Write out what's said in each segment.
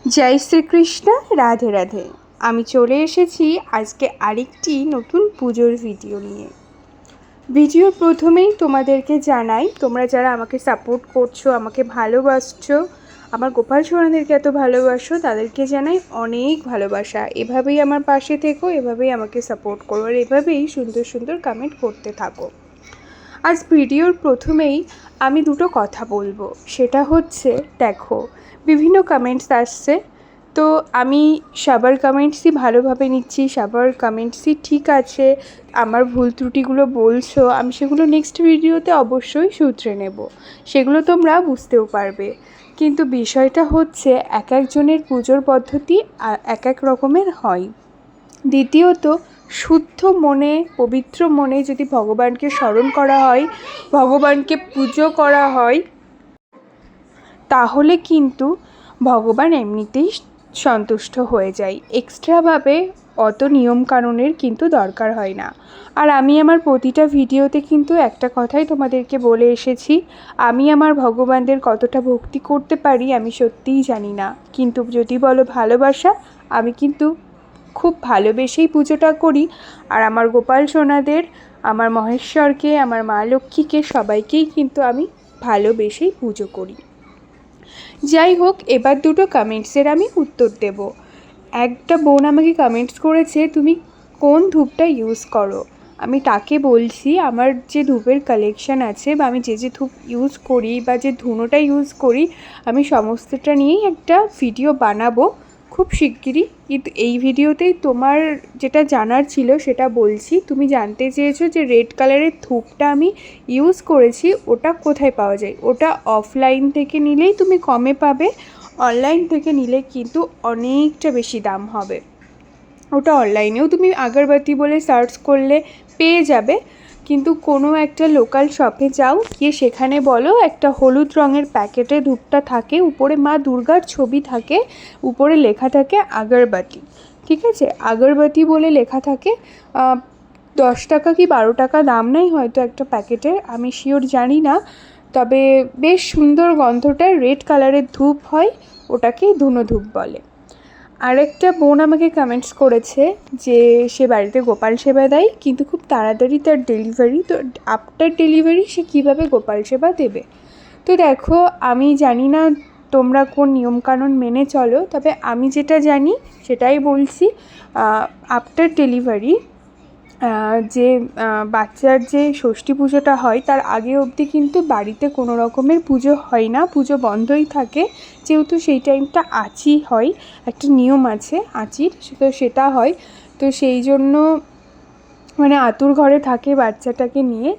जय श्रीकृष्ण राधे राधे। আমি চলে এসেছি আজকে আরেকটি নতুন পুজোর ভিডিও নিয়ে। ভিডিওর প্রথমেই তোমাদেরকে জানাই, তোমরা যারা আমাকে সাপোর্ট করছো, আমাকে ভালোবাসছো, আমার গোপাল সোনাদেরকে এত ভালোবাসো, তাদেরকে জানাই অনেক ভালোবাসা। এভাবেই আমার পাশে থেকো, এভাবেই আমাকে সাপোর্ট করো, আর এভাবেই সুন্দর সুন্দর কমেন্ট করতে থাকো। আজ ভিডিওর প্রথমেই আমি দুটো কথা বলবো, সেটা হচ্ছে দেখো বিভিন্ন কমেন্টস আসছে, তো আমি সবার কমেন্টসই ভালোভাবে নিচ্ছি, সবার কমেন্টসই ঠিক আছে। আমার ভুল ত্রুটিগুলো বলছো, আমি সেগুলো নেক্সট ভিডিওতে অবশ্যই শুধরে নেব, সেগুলো তোমরা বুঝতেও পারবে। কিন্তু বিষয়টা হচ্ছে এক একজনের পুজোর পদ্ধতি এক এক রকমের হয়। দ্বিতীয়ত, শুদ্ধ মনে পবিত্র মনে যদি ভগবানকে স্মরণ করা হয়, ভগবানকে পুজো করা হয়, তাহলে কিন্তু ভগবান এমনিতেই সন্তুষ্ট হয়ে যায়। এক্সট্রাভাবে অত নিয়মকানুনের কিন্তু দরকার হয় না। আর আমি আমার প্রতিটা ভিডিওতে কিন্তু একটা কথাই তোমাদেরকে বলে এসেছি, আমি আমার ভগবানদের কতটা ভক্তি করতে পারি আমি সত্যিই জানি না, কিন্তু যদি বলো ভালোবাসা, আমি কিন্তু খুব ভালোবেসেই পুজোটা করি। আর আমার গোপাল সোনাদের, আমার মহেশ্বরকে, আমার মা লক্ষ্মীকে, সবাইকেই কিন্তু আমি ভালোবেসেই পুজো করি। যাই হোক, এবার দুটো কমেন্টসের আমি উত্তর দেব। একটা বোন আমাকে কমেন্টস করেছে তুমি কোন ধূপটা ইউজ করো। আমি তাকে বলছি আমার যে ধূপের কালেকশান আছে, বা আমি যে যে ধূপ ইউজ করি বা যে ধুনোটা ইউজ করি, আমি সমস্তটা নিয়েই একটা ভিডিও বানাবো খুব শিগগিরই। কিন্তু এই ভিডিওতেই তোমার যেটা জানার ছিল সেটা বলছি। তুমি জানতে চেয়েছো যে রেড কালারের ধূপটা আমি ইউজ করেছি, ওটা কোথায় পাওয়া যায়। ওটা অফলাইন থেকে নিলেই তুমি কমে পাবে, অনলাইন থেকে নিলে কিন্তু অনেকটা বেশি দাম হবে। ওটা অনলাইনেও তুমি আগরবাতি বলে সার্চ করলে পেয়ে যাবে, কিন্তু কোনো একটা লোকাল শপে যাও, গিয়ে সেখানে বলো একটা হলুদ রঙের প্যাকেটে ধূপটা থাকে, উপরে মা দুর্গার ছবি থাকে, উপরে লেখা থাকে আগরবাতি, ঠিক আছে, আগরবাতি বলে লেখা থাকে। 10 টাকা কি 12 টাকা দাম নেই হয়তো একটা প্যাকেটের, আমি শিওর জানি না, তবে বেশ সুন্দর গন্ধটা, রেড কালারের ধূপ হয়, ওটাকে ধুনো ধূপ বলে। আরেকটা বোন আমাকে কমেন্টস করেছে যে সে বাড়িতে গোপাল সেবা দেয়, কিন্তু খুব তাড়াতাড়ি তার ডেলিভারি, তো আফটার ডেলিভারি সে কীভাবে গোপাল সেবা দেবে। তো দেখো, আমি জানি না তোমরা কোন নিয়মকানুন মেনে চলো, তবে আমি যেটা জানি সেটাই বলছি। আফটার ডেলিভারি যে বাচ্চার যে ষষ্ঠী পুজোটা হয়, তার আগে অবধি কিন্তু বাড়িতে কোনো রকমের পুজো হয় না, পুজো বন্ধই থাকে, যেহেতু সেই টাইমটা আঁচি হয়, একটা নিয়ম আছে আঁচির, তো সেটা হয়। তো সেই জন্য মানে আতুর ঘরে থাকে বাচ্চাটাকে নিয়ে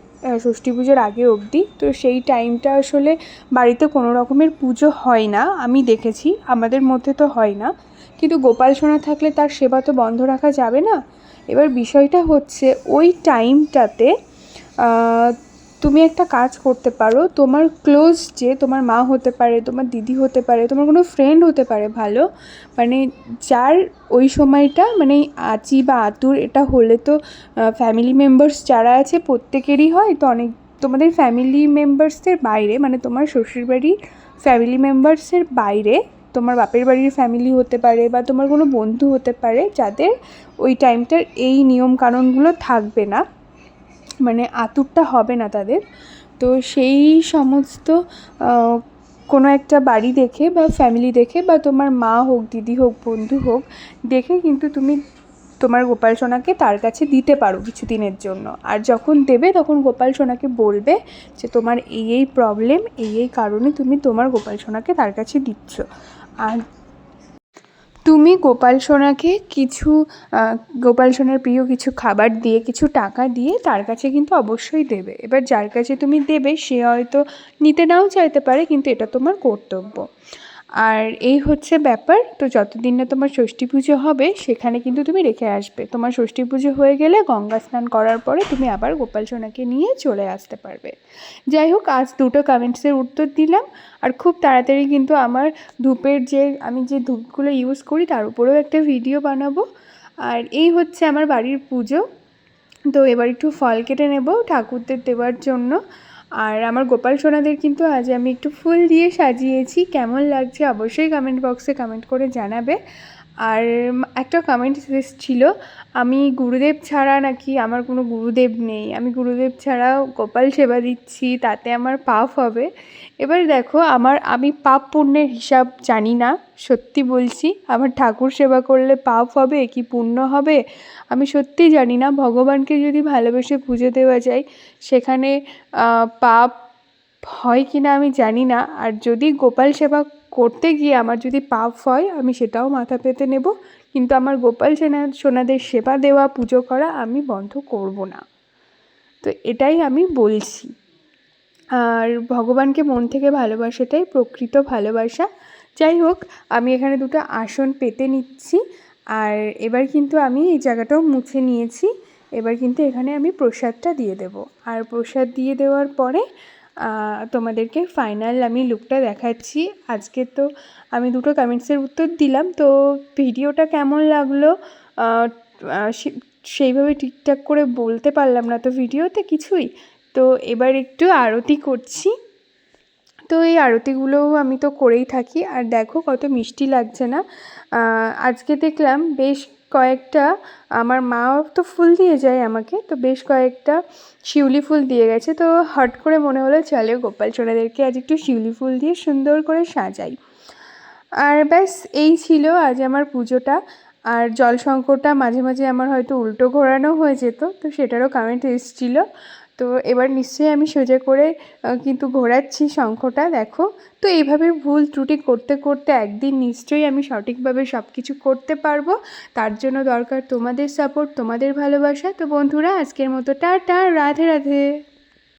ষষ্ঠী পুজোর আগে অবধি, তো সেই টাইমটা আসলে বাড়িতে কোনো রকমের পুজো হয় না, আমি দেখেছি, আমাদের মধ্যে তো হয় না। কিন্তু গোপাল সোনা থাকলে তার সেবা তো বন্ধ রাখা যাবে না। এবার বিষয়টা হচ্ছে ওই টাইমটাতে তুমি একটা কাজ করতে পারো, তোমার ক্লোজ যে তোমার মা হতে পারে, তোমার দিদি হতে পারে, তোমার কোনো ফ্রেন্ড হতে পারে ভালো, মানে যার ওই সময়টা মানে আঁচি বা আতুর এটা হলে তো ফ্যামিলি মেম্বার্স যারা আছে প্রত্যেকেরই হয়, তো অনেক তোমাদের ফ্যামিলি মেম্বার্সের বাইরে, মানে তোমার শ্বশুরবাড়ির ফ্যামিলি মেম্বার্সের বাইরে তোমার বাপের বাড়ির ফ্যামিলি হতে পারে, বা তোমার কোনো বন্ধু হতে পারে যাদের ওই টাইমটার এই নিয়মকানুনগুলো থাকবে না, মানে আতুরটা হবে না তাদের। তো সেই সমস্ত কোনো একটা বাড়ি দেখে বা ফ্যামিলি দেখে, বা তোমার মা হোক, দিদি হোক, বন্ধু হোক, দেখে কিন্তু তুমি তোমার গোপাল সোনাকে তার কাছে দিতে পারো কিছুদিনের জন্য। আর যখন দেবে তখন গোপাল সোনাকে বলবে যে তোমার এই এই প্রবলেম, এই এই কারণে তুমি তোমার গোপাল সোনাকে তার কাছে দিচ্ছ। আর তুমি গোপাল সোনাকে কিছু গোপাল সোনার প্রিয় কিছু খাবার দিয়ে, কিছু টাকা দিয়ে তার কাছে কিন্তু অবশ্যই দেবে। এবার যার কাছে তুমি দেবে সে হয়তো নিতে নাও চাইতে পারে, কিন্তু এটা তোমার কর্তব্য। আর এই হচ্ছে ব্যাপার। তো যতদিন না তোমার ষষ্ঠী পুজো হবে সেখানে কিন্তু তুমি রেখে আসবে। তোমার ষষ্ঠী পুজো হয়ে গেলে গঙ্গা স্নান করার পরে তুমি আবার গোপাল সোনাকে নিয়ে চলে আসতে পারবে। যাই হোক, আজ দুটো কমেন্টসের উত্তর দিলাম। আর খুব তাড়াতাড়ি কিন্তু আমার ধূপের যে আমি যে ধূপগুলো ইউজ করি তার উপরেও একটা ভিডিও বানাবো। আর এই হচ্ছে আমার বাড়ির পুজো। তো এবার একটু ফল কেটে নেব ঠাকুরদের দেওয়ার জন্য। আর আমার গোপাল সোনাদের কিন্তু আজ আমি একটু ফুল দিয়ে সাজিয়েছি। কেমন লাগছে অবশ্যই কমেন্ট বক্সে কমেন্ট করে জানাবে। আর একটা কমেন্ট এসেছিল আমি গুরুদেব ছাড়া নাকি আমার কোনো গুরুদেব নেই, আমি গুরুদেব ছাড়াও গোপাল সেবা দিচ্ছি, তাতে আমার পাপ হবে। এবার দেখো আমি পাপ পুণ্যের হিসাব জানি না, সত্যি বলছি। আমার ঠাকুর সেবা করলে পাপ হবে কি পুণ্য হবে আমি সত্যিই জানি না। ভগবানকে যদি ভালোবেসে পুজো দেওয়া যায় সেখানে পাপ হয় কি না আমি জানি না। আর যদি গোপাল সেবা করতে গিয়ে আমার যদি পাপ হয় আমি সেটাও মাথা পেতে নেব, কিন্তু আমার গোপাল সোনাদের সেবা দেওয়া পুজো করা আমি বন্ধ করব না। তো এটাই আমি বলছি। আর ভগবানকে মন থেকে ভালোবাসাটাই প্রকৃত ভালোবাসা। যাই হোক, আমি এখানে দুটো আসন পেতে নিচ্ছি। আর এবার কিন্তু আমি এই জায়গাটাও মুছে নিয়েছি। এবার কিন্তু এখানে আমি প্রসাদটা দিয়ে দেব। আর প্রসাদ দিয়ে দেওয়ার পরে তোমাদেরকে ফাইনাল আমি লুকটা দেখাচ্ছি। আজকে তো আমি দুটো কমেন্টসের উত্তর দিলাম, তো ভিডিওটা কেমন লাগলো সেইভাবে ঠিকঠাক করে বলতে পারলাম না তো ভিডিওতে কিছুই। তো এবার একটু আরতি করছি। তো এই আরতিগুলোও আমি তো করেই থাকি। আর দেখো কত মিষ্টি লাগছে না। আজকে দেখলাম বেশ কয়েকটা, আমার মাও তো ফুল দিয়ে যায় আমাকে, তো বেশ কয়েকটা শিউলি ফুল দিয়ে গেছে। তো হট করে মনে হলো চলো গোপাল সোনাদেরকে আজ একটু শিউলি ফুল দিয়ে সুন্দর করে সাজাই। আর ব্যাস এই ছিল আজ আমার পুজোটা। আর জল শঙ্করটা মাঝে মাঝে আমার হয়তো উল্টো ঘোরানো হয়ে যেত, তো সেটারও কমেন্ট এসেছিলো। তো এবার নিশ্চয়ই আমি সোজা করে কিন্তু ঘোরাচ্ছি শঙ্খটা, দেখো। তো এইভাবে ভুল ত্রুটি করতে করতে একদিন নিশ্চয়ই আমি সঠিকভাবে সব কিছু করতে পারবো। তার জন্য দরকার তোমাদের সাপোর্ট, তোমাদের ভালোবাসা। তো বন্ধুরা, আজকের মতো টাটা, রাধে রাধে।